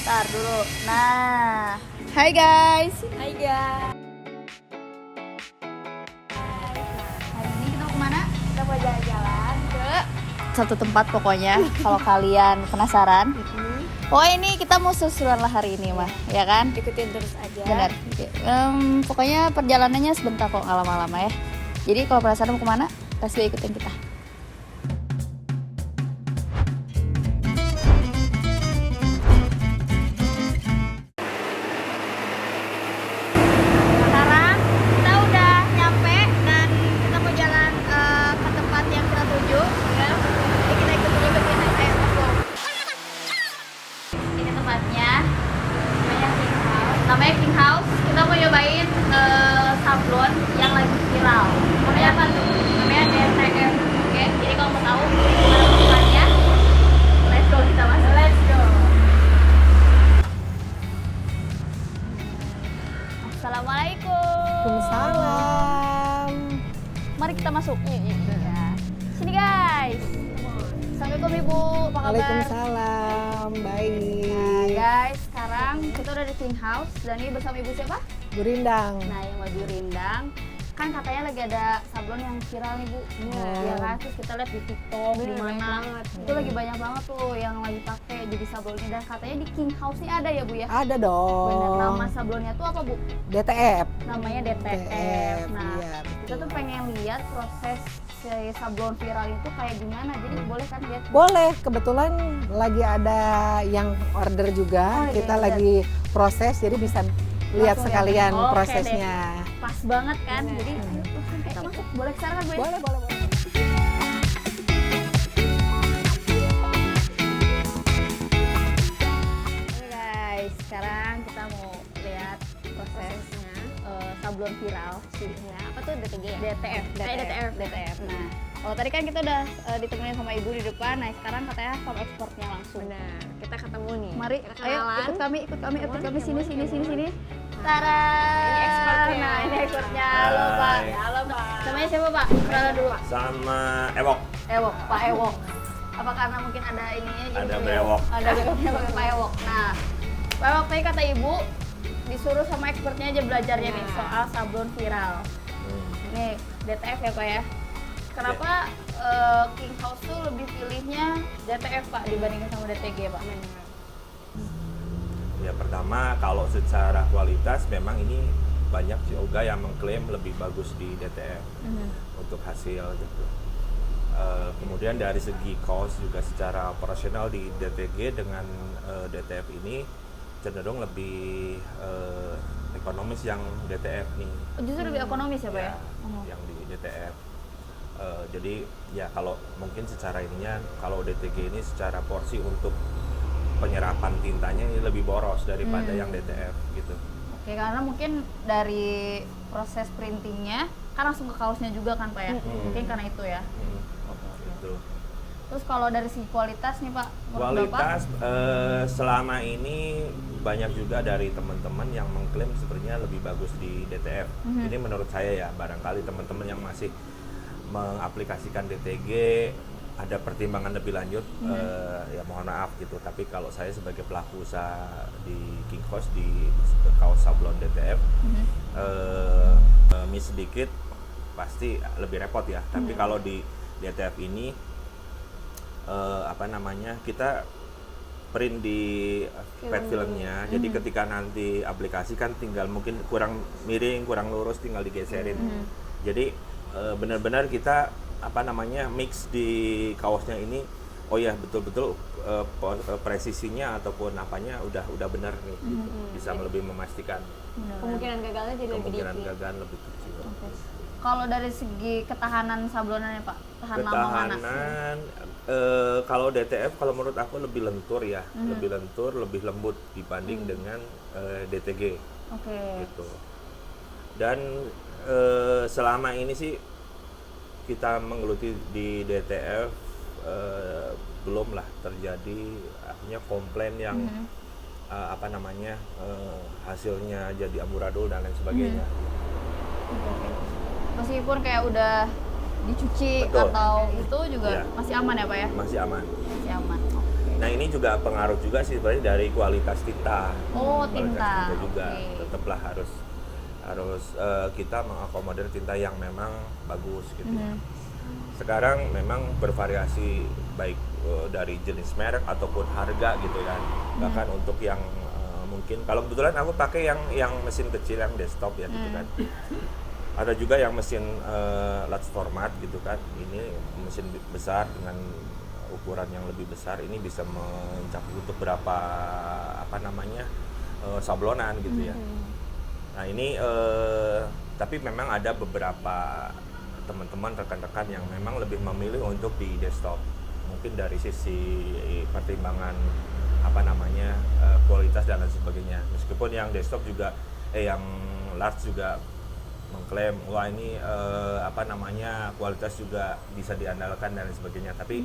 Ntar dulu. Nah, hai guys. Hai guys. Hari ini kita mau kemana? Kita mau jalan-jalan ke Satu tempat pokoknya. Kalau kalian penasaran. Oh ini kita mau susulan lah hari ini mah, ya kan? ikutin terus aja. Benar. Pokoknya perjalanannya sebentar kok, nggak lama-lama ya. Jadi kalau penasaran mau kemana, kasih ikutin kita. Sekarang kita udah nyampe dan kita mau jalan ke tempat yang kita tuju. Ya. Jadi kita ikutin aja begini. Ayo, let's go. Ini tempatnya. Namanya King House. Kita mau nyobain sablon yang lagi viral. Namanya apa tuh? Namanya DTF. Oke, jadi kalau mau tahu gimana tempatnya, let's go kita masuk. Let's go. Assalamualaikum. Waalaikumsalam. Mari kita masuk. Ya. Sini guys. Assalamualaikum Ibu. Apa kabar? Waalaikumsalam. Nah, Baik. guys, sekarang kita udah di King House dan ini bersama Ibu siapa? Gurindang. Nah, yang baju rindang. Kan katanya lagi ada sablon yang viral nih, Bu. Iya kan? Terus kita lihat di TikTok di mana. Itu lagi banyak banget tuh yang lagi pakai jadi sablon ini dan katanya di King House nih ada ya, Bu ya? Ada dong. Bener. Nama sablonnya tuh apa, Bu? DTF. Namanya DTF. Nah, iya, kita tuh pengen lihat proses si sablon viral itu kayak gimana. Jadi boleh kan lihat? Boleh, kebetulan lagi ada yang order juga. Oh, Kita iya, lagi proses, jadi bisa lihat Langsung sekalian ya? Oke prosesnya. Pas banget kan? Jadi ayo langsung kita masuk. Boleh ke sana kan, Bu? ya? Boleh, boleh, boleh. Oke guys, sekarang kita mau lihat proses sablon viral sih. Ya, apa tuh DTG ya? DTF. DTF. Nah, kalau tadi kan kita udah ditemenin sama Ibu di depan. Nah, sekarang katanya sama ekspornya langsung. Benar, kita ketemu nih. Mari, kita ayo kenalan. ikut kami Come on. sini. Tara. Ini expertnya. Nah, ini expertnya. Halo, Pak. Hai. Halo, Pak. Namanya siapa, Pak? Kenalan dulu. Sama Ewok. Ewok, Pak Ewok. Apa karena mungkin ada ininya jadi Ada Pak brewok. Ada brewoknya pakai Pak Ewok. Nah, Pak Ewok tadi kata Ibu disuruh sama expertnya aja belajarnya nih soal sablon viral. Nih, DTF ya, Pak ya. Kenapa King House tuh lebih pilihnya DTF, Pak, dibandingin sama DTG, Pak? Ya pertama kalau secara kualitas memang ini banyak juga yang mengklaim lebih bagus di DTF untuk hasil gitu. Kemudian dari segi cost juga secara operasional di DTG dengan DTF ini cenderung lebih ekonomis yang DTF nih. Justru lebih ekonomis ya, Pak ya? Yang di DTF. Jadi ya kalau mungkin secara ininya kalau DTG ini secara porsi untuk penyerapan tintanya ini lebih boros daripada yang DTF gitu. Oke, karena mungkin dari proses printingnya kan langsung ke kaosnya juga kan, Pak ya? Mungkin karena itu ya. Gitu. Terus kalau dari segi kualitas nih, Pak, menurut Bapak? Kualitas selama ini banyak juga dari teman-teman yang mengklaim sebenarnya lebih bagus di DTF. Ini menurut saya ya, barangkali teman-teman yang masih mengaplikasikan DTG ada pertimbangan lebih lanjut, ya mohon maaf gitu. Tapi kalau saya sebagai pelaku usaha di King House di kaos sablon DTF, miss sedikit pasti lebih repot ya. Tapi kalau di DTF ini kita print di pet filmnya, jadi ketika nanti aplikasi kan tinggal mungkin kurang miring, kurang lurus, tinggal digeserin. Jadi benar-benar kita mix di kaosnya ini, oh ya betul-betul presisinya ataupun apanya udah benar nih, gitu. Bisa lebih memastikan. Kemungkinan gagalnya jadi lebih Kemungkinan dikit. gagal lebih kecil. Kalau dari segi ketahanan sablonannya, Pak, tahan lama mana? Ketahanan, kalau DTF kalau menurut aku lebih lentur ya, lebih lentur, lebih lembut dibanding dengan DTG. Oke. Gitu. Dan selama ini sih kita menggeluti di DTF belum lah terjadi akhirnya komplain yang hasilnya jadi amburadul dan lain sebagainya. Meskipun kayak udah dicuci Betul. atau itu juga Iya. masih aman ya, Pak ya? Masih aman. Masih aman. Oke. Nah ini juga pengaruh juga sih sebenarnya dari kualitas tinta. Oh, Kualitas tinta. juga Oke. tetaplah harus kita mengakomodir tinta yang memang bagus gitu. Mhm. Sekarang memang bervariasi baik dari jenis merek ataupun harga gitu kan. Bahkan untuk yang mungkin kalau kebetulan aku pakai yang mesin kecil yang desktop ya gitu kan. Ada juga yang mesin large format gitu kan. Ini mesin besar dengan ukuran yang lebih besar, ini bisa mencakup untuk berapa sablonan gitu ya. Nah ini tapi memang ada beberapa teman-teman rekan-rekan yang memang lebih memilih untuk di desktop. Mungkin dari sisi pertimbangan kualitas dan lain sebagainya. Meskipun yang desktop juga yang large juga mengklaim wah ini kualitas juga bisa diandalkan dan lain sebagainya. Tapi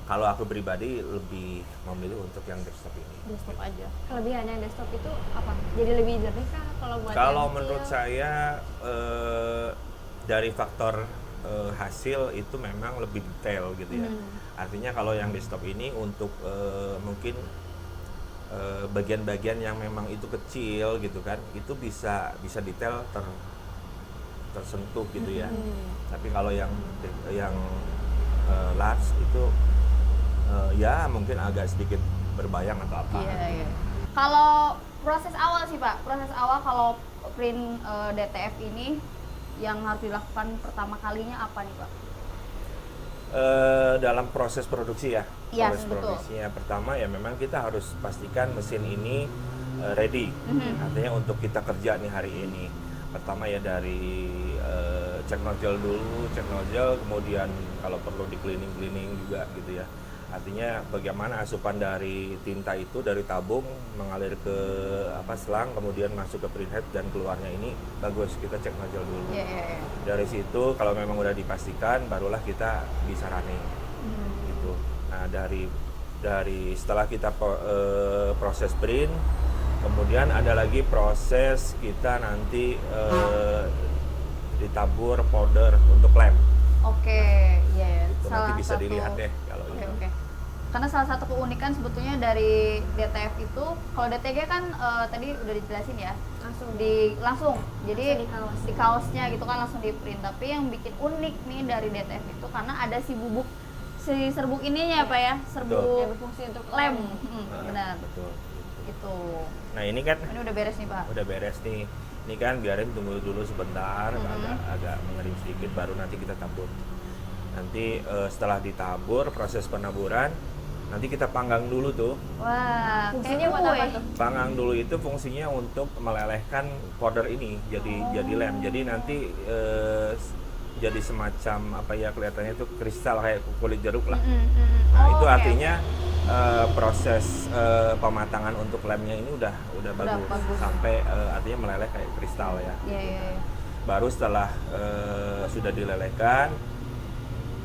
kalau aku pribadi lebih memilih untuk yang desktop ini. Desktop aja. Kelebihannya desktop itu apa? Jadi lebih jernih kah kalau buat Kalau yang menurut kecil? saya dari faktor hasil itu memang lebih detail gitu ya. Artinya kalau yang desktop ini untuk mungkin bagian-bagian yang memang itu kecil gitu kan, itu bisa detail tersentuh gitu ya. Tapi kalau yang large itu ya mungkin agak sedikit berbayang atau apa. Iya. Kalau proses awal sih Pak, proses awal kalau print DTF ini yang harus dilakukan pertama kalinya apa nih Pak? Dalam proses produksi ya, Iya, proses betul. produksinya pertama ya memang kita harus pastikan mesin ini ready, artinya untuk kita kerja nih hari ini. Pertama ya dari cek nozzle dulu, kemudian kalau perlu di cleaning juga gitu ya. Artinya bagaimana asupan dari tinta itu dari tabung mengalir ke selang, kemudian masuk ke printhead dan keluarnya ini bagus, kita cek nozzle dulu. Iya. Dari situ kalau memang udah dipastikan barulah kita bisa running gitu. Nah dari setelah kita proses print, kemudian ada lagi proses kita nanti ditabur powder untuk lem. Oke, iya. Itu nanti bisa dilihat deh kalau Oke, itu. oke. Karena salah satu keunikan sebetulnya dari DTF itu, kalau DTG kan tadi udah dijelasin ya, langsung. Jadi di kaosnya gitu kan langsung di print. Tapi yang bikin unik nih dari DTF itu karena ada si serbuk ininya ya Pak ya, yang serbuk berfungsi untuk lem. Nah, Benar. betul. Gitu. Nah ini kan Ini udah beres nih Pak. udah beres nih. Ini kan biarin tunggu dulu sebentar, agak mengering sedikit baru nanti kita tabur. Nanti setelah ditabur, proses penaburan, nanti kita panggang dulu tuh. Wah, Fungsinya kayak buat apa kue. tuh? Panggang dulu itu fungsinya untuk melelehkan powder ini jadi lem. Jadi nanti jadi semacam kelihatannya itu kristal kayak kulit jeruk lah. Nah, itu oke. artinya proses pematangan untuk lemnya ini udah bagus. Sampai artinya meleleh kayak kristal ya. Iya. Baru setelah sudah dilelehkan,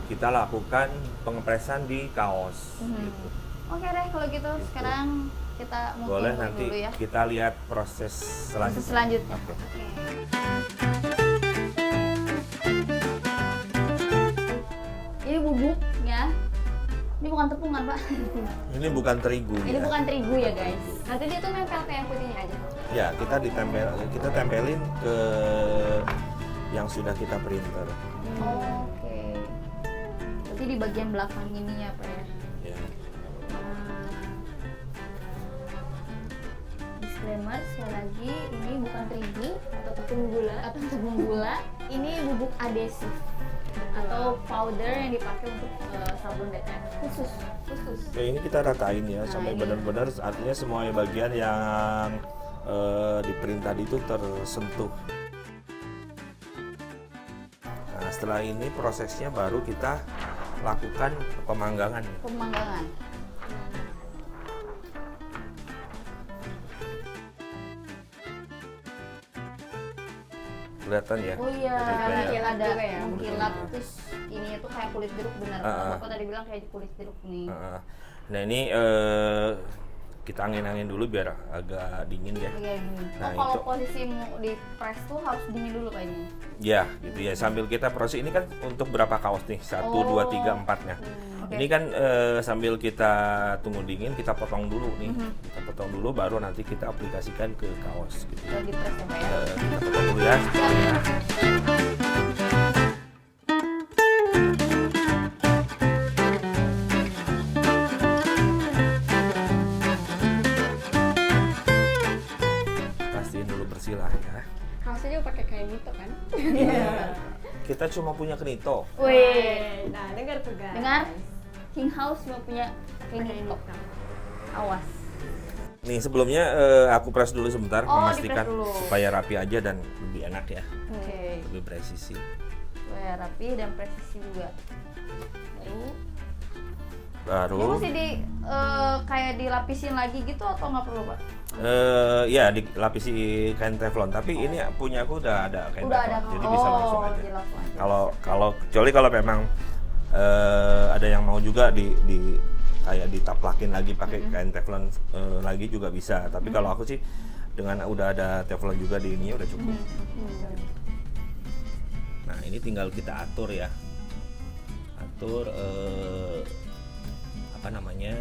kita lakukan pengepresan di kaos gitu. Oke deh kalau gitu. Sekarang kita mungkin Boleh break nanti dulu ya. kita lihat proses Proses selanjutnya. selanjutnya. Oke. Ini bubuknya. Ini bukan tepung kan Pak? Ini bukan terigu Ini ya. bukan terigu ya guys. Nanti dia tuh nempel ke yang putihnya aja. Ya, kita tempelin ke yang sudah kita printer. Oke. Berarti di bagian belakang ini ya Pak ya. Ya. Disclaimer sekali lagi, ini bukan terigu Atau tepung gula. atau tepung gula. Ini bubuk adesif atau powder yang dipakai untuk sabun DTF khusus. Oke, ini kita ratain ya sampai ini. benar-benar artinya semua bagian yang di print tadi itu tersentuh. Nah, setelah ini prosesnya baru kita lakukan pemanggangan. Pemanggangan. Kelihatan ya? Oh iya, Jadi karena kayak- ada juga ya, mengkilap terus ini tuh kayak kulit jeruk benar. Bapak tadi bilang kayak kulit jeruk nih. Nah ini kita angin-angin dulu biar agak dingin ya. Oke, gini. Nah, Kalau itu. posisi mau di press tuh harus dingin dulu Pak ini. Ya, gitu ya. Sambil kita proses ini kan untuk berapa kaos nih? 1, 2, 3, 4-nya. Ini kan sambil kita tunggu dingin, kita potong dulu nih. Kita potong dulu, baru nanti kita aplikasikan ke kaos. Gitu. Udah di press ya Pak ya. Kita potong dulu ya. Pastiin dulu bersih lah ya. Kaosnya juga pakai kain gitu kan? Kita cuma punya Knito. Wih, Nah, dengar tuh guys. dengar King House cuma punya Knito. Awas. Nih sebelumnya aku press dulu sebentar, Oh, memastikan di-press dulu. supaya rapi aja dan lebih enak ya, Oke. lebih presisi. Supaya rapi dan presisi juga. Baru. Baru, Ini masih di kayak dilapisin lagi gitu atau nggak perlu Pak? ya dilapisi kain teflon. Tapi ini punya aku udah ada kain Udah teflon, ada. jadi bisa langsung aja. jadi langsung aja. Kalau kecuali kalau memang ada yang mau juga di kayak ditaplakin lagi pakai kain teflon lagi juga bisa. Tapi kalau aku sih dengan udah ada teflon juga di ini udah cukup. Nah ini tinggal kita atur ya, atur apa namanya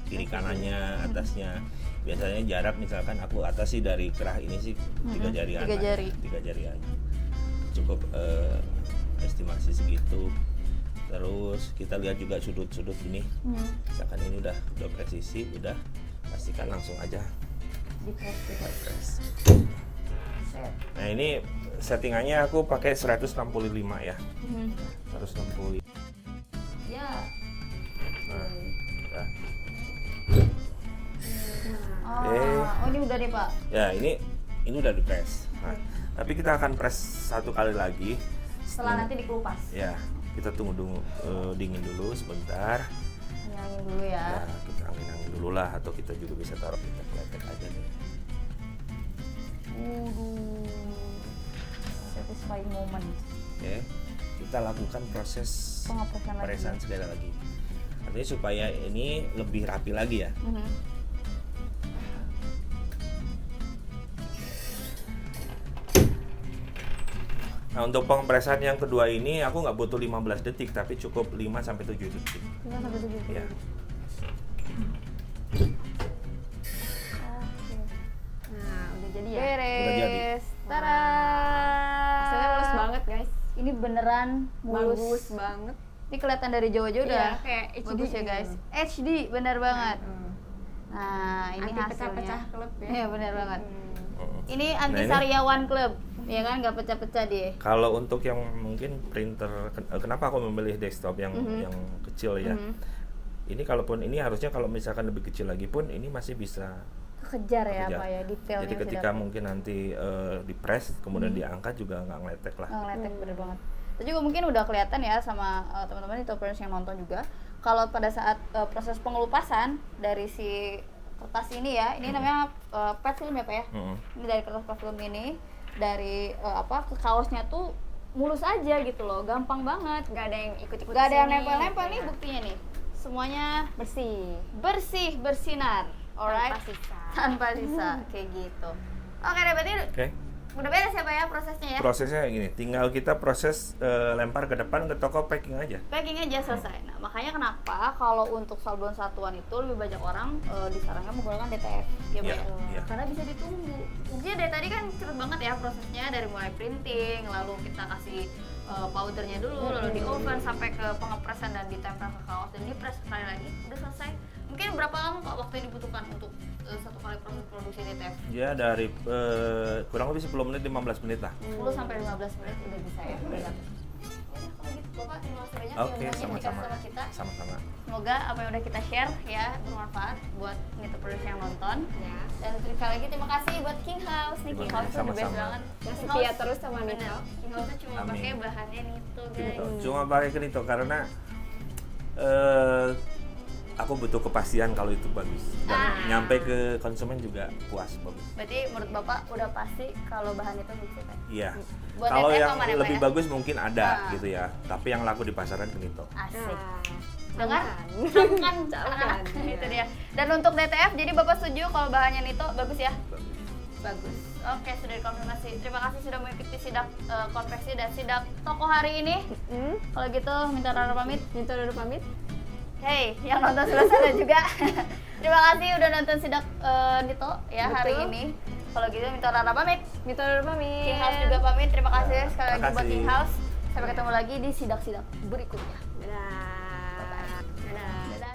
kiri kanannya, atasnya. Biasanya jarak misalkan aku atas sih dari kerah ini sih 3 jari Tiga jari. 3 jari aja. Cukup estimasi segitu. Terus kita lihat juga sudut-sudut ini. Misalkan ini udah presisi, udah pastikan langsung aja Di press juga. press. Set. Nah ini settingannya aku pakai 165 ya. 165. Ya. Nah, udah. Oh ini udah nih Pak. Ya ini udah di press. Nah, tapi kita akan press satu kali lagi. Setelah nanti dikelupas. Ya, kita tunggu dingin dulu sebentar. Nyangin dulu ya. Ya, kita angin-angin dulu lah, atau kita juga bisa taruh di letek aja nih. Satisfying moment. Oke, kita lakukan proses Pengepresan lagi. presan sekali lagi. Artinya supaya ini lebih rapi lagi ya. Nah untuk pengpresan yang kedua ini aku nggak butuh 15 detik tapi cukup 5 sampai 7 detik. 5 sampai 7 detik. Ya. Oke. Nah, udah jadi ya. Udah jadi. Beres. Tara. Hasilnya mulus banget guys. Ini beneran mulus. Bagus banget. Ini kelihatan dari jauh-jauh Iya, udah kayak HD bagus ya gitu. guys. HD bener banget. Hmm. Nah ini Anti hasilnya. pecah-pecah klub ya. Iya bener banget. Mm. Ini anti Nah, ini- sariawan club, ya kan nggak pecah-pecah dia. Kalau untuk yang mungkin printer, kenapa aku memilih desktop yang kecil ya? Ini kalaupun ini harusnya kalau misalkan lebih kecil lagi pun ini masih bisa Kejar ya kekejar. apa ya detailnya. Jadi masih ketika dapet. mungkin nanti di press kemudian diangkat juga nggak ngeletek lah. Ngeletek bener banget. Itu juga mungkin udah kelihatan ya sama teman-teman di Topers yang nonton juga. Kalau pada saat proses pengelupasan dari si kertas ini ya, ini namanya pet film ya Pak ya. Ini dari kertas pet film ini dari ke kaosnya tuh mulus aja gitu loh, gampang banget. Gak ada yang ikut-ikut. Gak ada yang sini, nempel-nempel gitu nih ya. buktinya nih. Semuanya Bersih. bersinar. Alright. Tanpa sisa. Tanpa sisa kayak gitu. Oke, deh, berarti Oke. udah beres ya Pak ya prosesnya ya. Prosesnya gini, tinggal kita proses lempar ke depan ke toko packing aja. Packing aja selesai. Nah, makanya kenapa kalau untuk sablon satuan itu lebih banyak orang disarankan menggunakan DTF. Ya, Iya, Pak? iya. Karena bisa ditunggu. Jadi dari tadi kan cepet banget ya prosesnya, dari mulai printing, lalu kita kasih powdernya dulu, lalu di oven sampai ke pengepresan dan ditempel ke kaos dan di press sekali lagi. Udah selesai. Mungkin berapa lama Pak waktu yang dibutuhkan untuk satu kali proses produksi DTF? Ya dari kurang lebih 10 menit 15 menit lah. 10 sampai 15 menit udah bisa ya. Udah dapet. Udah, kalau gitu Bapak terima kasih banyak Oke, ilmunya yang dikasih sama-sama. sama kita. Sama-sama. Semoga apa yang udah kita share ya bermanfaat buat Nitopers yang nonton. Ya. Dan sekali lagi terima kasih buat King House nih. King House tuh the best Sama-sama. banget. Yang King setia House- terus sama bener. Nito. King House tuh cuma Amin. pakai bahannya Nito guys. Gitu. Cuma pakai Knito karena aku butuh kepastian kalau itu bagus dan nyampe ke konsumen juga puas bagus. Berarti menurut Bapak udah pasti kalau bahan itu sukses kan? Iya. Buat Kalau DTF yang aman ya, Pak, lebih ya? bagus mungkin ada Ah. gitu ya. Tapi yang laku di pasaran Knito. Asik. Nah, Dengar? aman. Kan? Aman. Itu dia. Dan untuk DTF, jadi Bapak setuju kalau bahannya Nito bagus ya? Bagus. Bagus. Oke, sudah dikonfirmasi. Terima kasih sudah mengikuti sidak konversi dan sidak toko hari ini. Kalau gitu, minta Rara pamit. Nito dulu pamit. Hey, yang nonton sebelah sana juga. Terima kasih udah nonton sidak Nito ya hari Betul. ini. Kalau gitu Mito Rara pamit. Mito Rara pamit. King House juga pamit. Terima kasih sekali lagi terima buat kasih. King House. Sampai ketemu lagi di sidak-sidak berikutnya. Dadah. Dadah. Dadah.